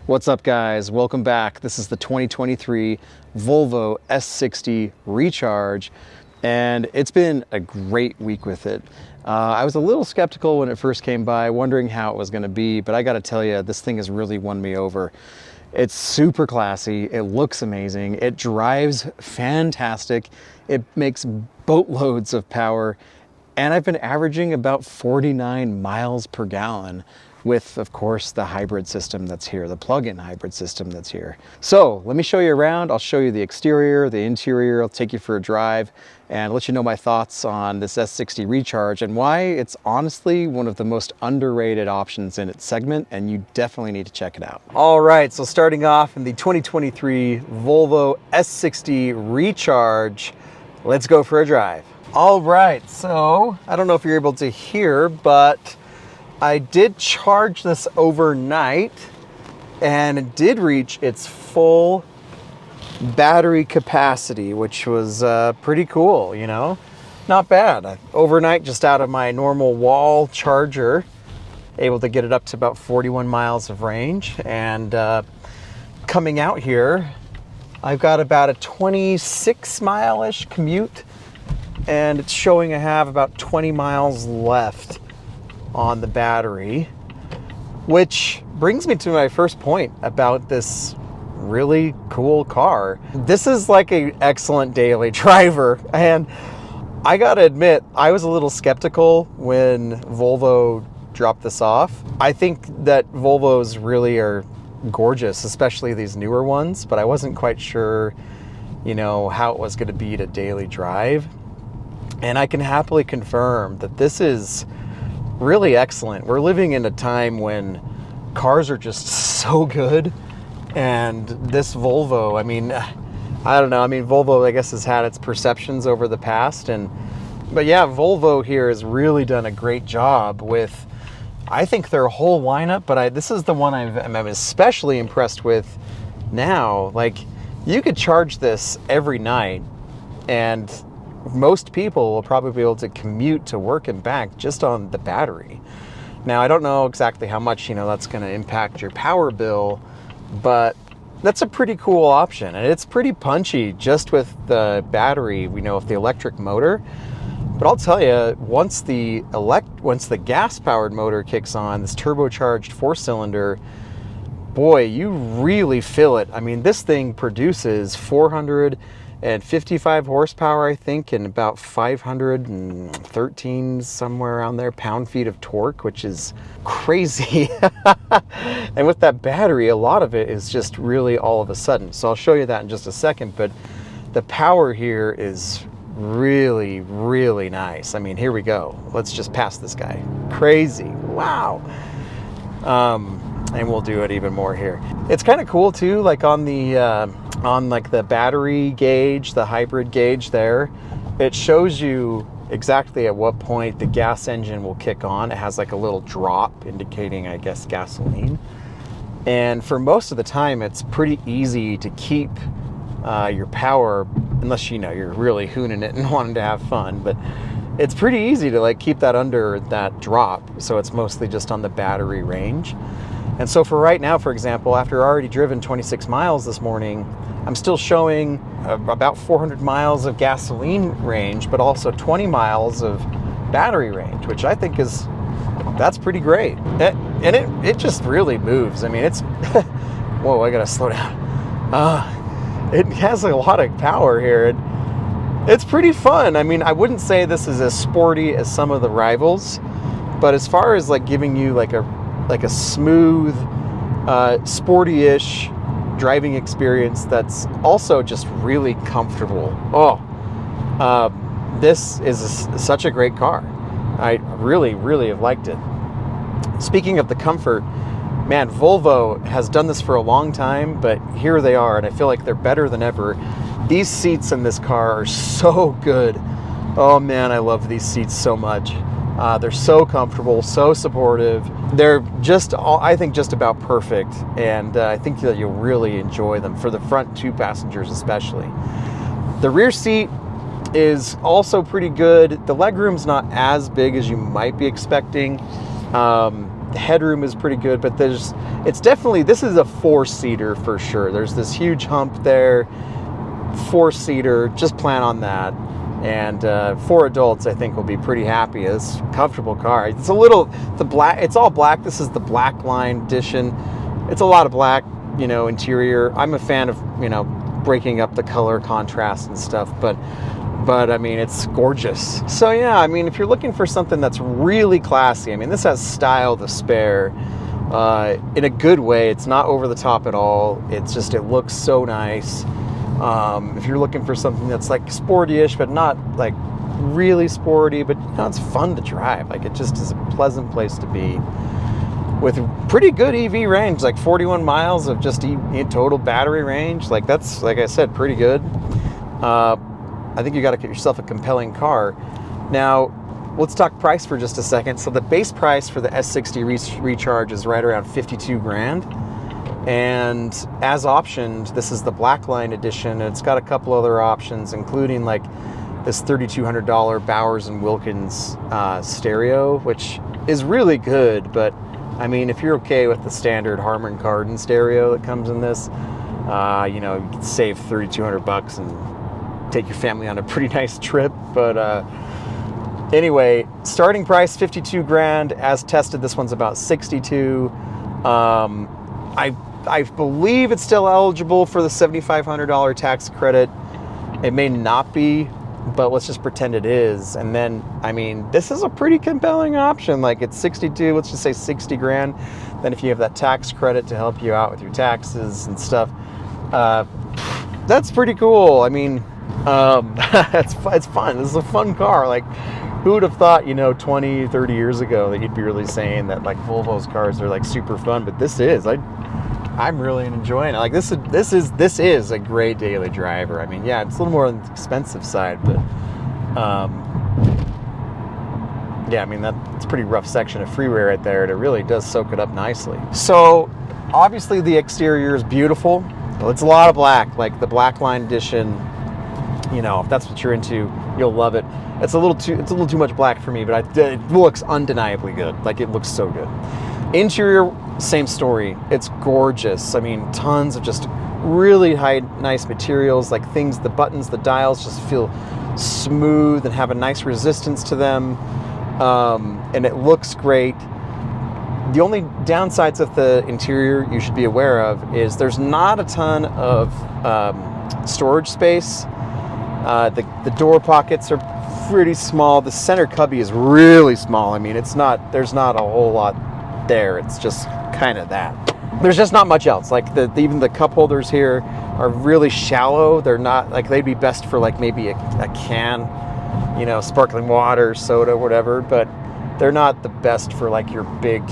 What's up, guys? Welcome back. This is the 2023 Volvo S60 Recharge, and it's been a great week with it. I was a little skeptical when it first came by, wondering how it was going to be, but I got to tell you, this thing has really won me over. It's super classy, it looks amazing, it drives fantastic, it makes boatloads of power, and I've been averaging about 49 miles per gallon with, of course, the hybrid system that's here, the plug-in hybrid system that's here. So let me show you around. I'll show you the exterior, the interior. I'll take you for a drive and let you know my thoughts on this S60 Recharge and why it's honestly one of the most underrated options in its segment, and you definitely need to check it out. All right, so starting off in the 2023 Volvo S60 Recharge, let's go for a drive. All right, so I don't know if you're able to hear, but I did charge this overnight and it did reach its full battery capacity, which was pretty cool, you know, not bad. Overnight, just out of my normal wall charger, able to get it up to about 41 miles of range. And coming out here, I've got about a 26 mile-ish commute, and it's showing I have about 20 miles left on the battery, which brings me to my first point about this really cool car. This is like an excellent daily driver, and I gotta admit, I was a little skeptical when Volvo dropped this off. I think that Volvos really are gorgeous, especially these newer ones, but I wasn't quite sure, you know, how it was gonna be to daily drive. And I can happily confirm that this is really excellent. We're living in a time when cars are just so good, and this Volvo, I mean, I don't know, I mean, Volvo, I guess, has had its perceptions over the past, but yeah, Volvo here has really done a great job with, I think, their whole lineup, but this is the one I'm especially impressed with now. Like, you could charge this every night, and most people will probably be able to commute to work and back just on the battery. Now, I don't know exactly how much, you know, that's going to impact your power bill, but that's a pretty cool option. And it's pretty punchy just with the battery, you know, with the electric motor. But I'll tell you, once the gas-powered motor kicks on, this turbocharged 4-cylinder, boy, you really feel it. I mean, this thing produces 455 horsepower, I think, and about 513, somewhere around there, pound-feet of torque, which is crazy. And with that battery, a lot of it is just really all of a sudden. So I'll show you that in just a second, but the power here is really, really nice. I mean, here we go. Let's just pass this guy. Crazy. Wow. And we'll do it even more here. It's kind of cool too, like on like the battery gauge, the hybrid gauge there, it shows you exactly at what point the gas engine will kick on. It has like a little drop indicating, I guess, gasoline. And for most of the time, it's pretty easy to keep your power, unless, you know, you're really hooning it and wanting to have fun, but it's pretty easy to like keep that under that drop. So it's mostly just on the battery range. And so for right now, for example, after already driven 26 miles this morning, I'm still showing about 400 miles of gasoline range, but also 20 miles of battery range, which I think that's pretty great. And it just really moves. I mean, it's, whoa, I gotta slow down. It has a lot of power here. It's pretty fun. I mean, I wouldn't say this is as sporty as some of the rivals, but as far as like giving you like a smooth, sporty-ish driving experience that's also just really comfortable. This is such a great car. I really, really have liked it. Speaking of the comfort, man, Volvo has done this for a long time, but here they are, and I feel like they're better than ever. These seats in this car are so good. Oh man, I love these seats so much. They're so comfortable, so supportive. They're just, I think, just about perfect, and I think that you'll really enjoy them, for the front two passengers especially. The rear seat is also pretty good. The legroom's not as big as you might be expecting. headroom is pretty good, but it's definitely, this is a 4-seater for sure. There's this huge hump there, 4-seater, just plan on that. And for adults, I think will be pretty happy. It's a comfortable car. It's a little, it's all black. This is the Blackline edition. It's a lot of black, you know, interior. I'm a fan of, you know, breaking up the color contrast and stuff, but I mean, it's gorgeous. So yeah, I mean, if you're looking for something that's really classy, I mean, this has style to spare, in a good way. It's not over the top at all. It's just, it looks so nice. If you're looking for something that's like sporty-ish, but not like really sporty, but you know, it's fun to drive. Like, it just is a pleasant place to be, with pretty good EV range, like 41 miles of just total battery range. Like, that's, like I said, pretty good. I think you got to get yourself a compelling car. Now, let's talk price for just a second. So the base price for the S60 Recharge is right around 52 grand. And as optioned, this is the Blackline edition. It's got a couple other options, including like this $3,200 Bowers & Wilkins stereo, which is really good. But I mean, if you're okay with the standard Harman Kardon stereo that comes in this, you know, you can save $3,200 and take your family on a pretty nice trip. But anyway, starting price 52 grand. As tested, this one's about 62. I believe it's still eligible for the $7,500 tax credit. It may not be, but let's just pretend it is. And then, I mean, this is a pretty compelling option. Like, it's 62, let's just say 60 grand. Then if you have that tax credit to help you out with your taxes and stuff, that's pretty cool. I mean, it's fun. This is a fun car. Like, who would have thought, you know, 20, 30 years ago that you'd be really saying that like Volvo's cars are like super fun, but this is, I'm really enjoying it. Like, this is a great daily driver. I mean, yeah, it's a little more on the expensive side, but yeah, I mean, it's a pretty rough section of freeway right there, and it really does soak it up nicely. So obviously the exterior is beautiful. Well, it's a lot of black, like the Blackline edition. You know, if that's what you're into, you'll love it. It's a little too much black for me, but it looks undeniably good. Like, it looks so good. Interior, same story. It's gorgeous. I mean, tons of just really nice materials, like things, the buttons, the dials just feel smooth and have a nice resistance to them. And it looks great. The only downsides of the interior you should be aware of is there's not a ton of storage space. The door pockets are pretty small. The center cubby is really small. I mean, there's not a whole lot there. It's just kind of that. There's just not much else. Like, even the cup holders here are really shallow. They're not, like, they'd be best for like maybe a can, you know, sparkling water, soda, whatever, but they're not the best for like your big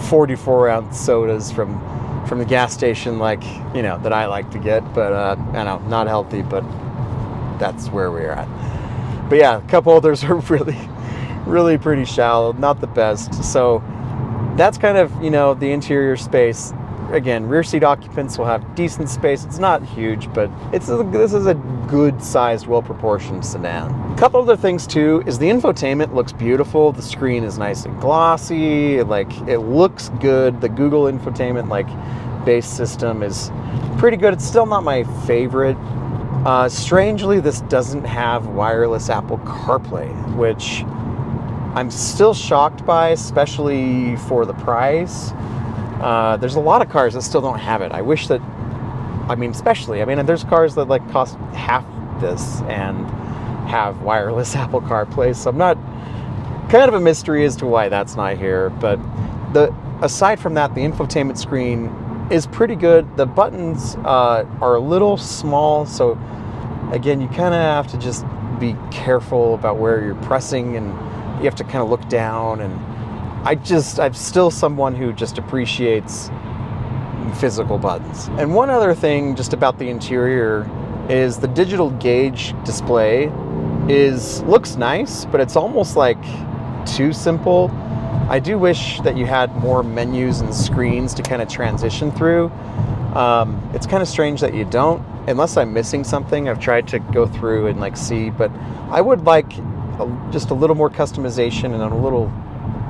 44-ounce sodas from the gas station, like, you know, that I like to get. But I know, not healthy, but that's where we're at. But yeah, cup holders are really pretty shallow, not the best. So that's kind of, you know, the interior space. Again, rear seat occupants will have decent space. It's not huge, but this is a good sized, well proportioned sedan. A couple other things too is the infotainment looks beautiful. The screen is nice and glossy. Like, it looks good. The Google infotainment, like, base system is pretty good. It's still not my favorite. Strangely, this doesn't have wireless Apple CarPlay, which I'm still shocked by, especially for the price. There's a lot of cars that still don't have it. I wish that, I mean, there's cars that like cost half this and have wireless Apple CarPlay, so I'm not, kind of a mystery as to why that's not here. But aside from that, the infotainment screen is pretty good. The buttons are a little small, so again, you kind of have to just be careful about where you're pressing, and you have to kind of look down. And I'm still someone who just appreciates physical buttons. And one other thing just about the interior is the digital gauge display looks nice, but it's almost like too simple. I do wish that you had more menus and screens to kind of transition through. It's kind of strange that you don't, unless I'm missing something. I've tried to go through and like see, but I would like just a little more customization and a little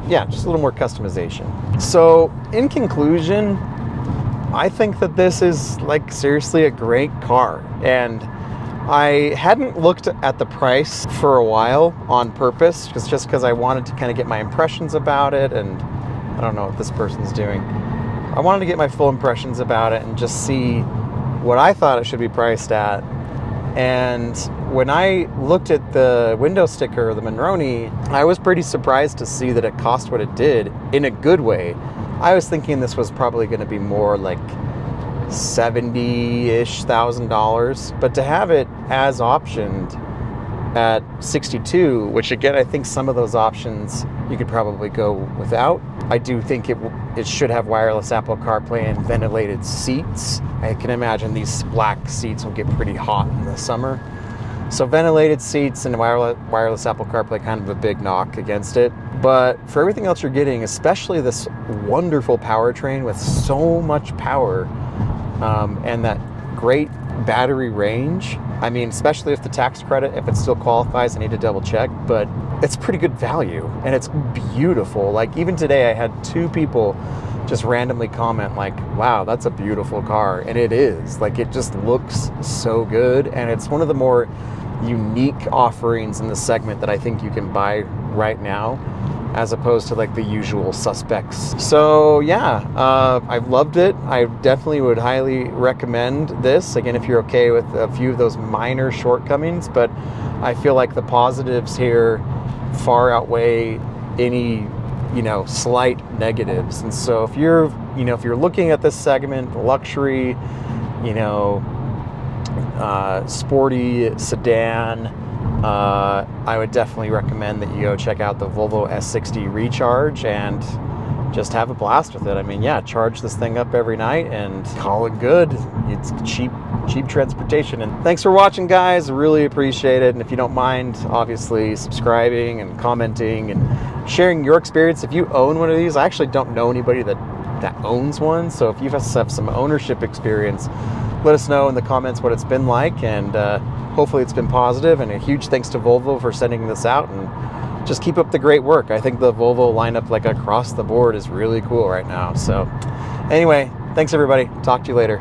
yeah, just a little more customization. So in conclusion, I think that this is like seriously a great car, and I hadn't looked at the price for a while on purpose, just because I wanted to kind of get my impressions about it, and I don't know what this person's doing. I wanted to get my full impressions about it and just see what I thought it should be priced at. And when I looked at the window sticker, the Monroney, I was pretty surprised to see that it cost what it did in a good way. I was thinking this was probably going to be more like $70-ish thousand, but to have it as optioned at 62, which again, I think some of those options you could probably go without. I do think it should have wireless Apple CarPlay and ventilated seats. I can imagine these black seats will get pretty hot in the summer. So ventilated seats and wireless Apple CarPlay, kind of a big knock against it. But for everything else you're getting, especially this wonderful powertrain with so much power, and that great battery range. I mean, especially if the tax credit, if it still qualifies, I need to double check, but it's pretty good value and it's beautiful. Like even today I had 2 people just randomly comment like, wow, that's a beautiful car. And it is. Like, it just looks so good, and it's one of the more unique offerings in the segment that I think you can buy right now, as opposed to like the usual suspects. So yeah, I've loved it. I definitely would highly recommend this. Again, if you're okay with a few of those minor shortcomings, but I feel like the positives here far outweigh any, slight negatives. And so if you're, if you're looking at this segment, luxury, sporty sedan, I would definitely recommend that you go check out the Volvo S60 Recharge and just have a blast with it. I mean, yeah, charge this thing up every night and call it good. It's cheap transportation. And thanks for watching, guys. Really appreciate it. And if you don't mind, obviously subscribing and commenting and sharing your experience. If you own one of these, I actually don't know anybody that owns one. So if you have some ownership experience, let us know in the comments what it's been like, and hopefully it's been positive. And a huge thanks to Volvo for sending this out, and just keep up the great work. I think the Volvo lineup, like across the board, is really cool right now. So anyway, thanks everybody. Talk to you later.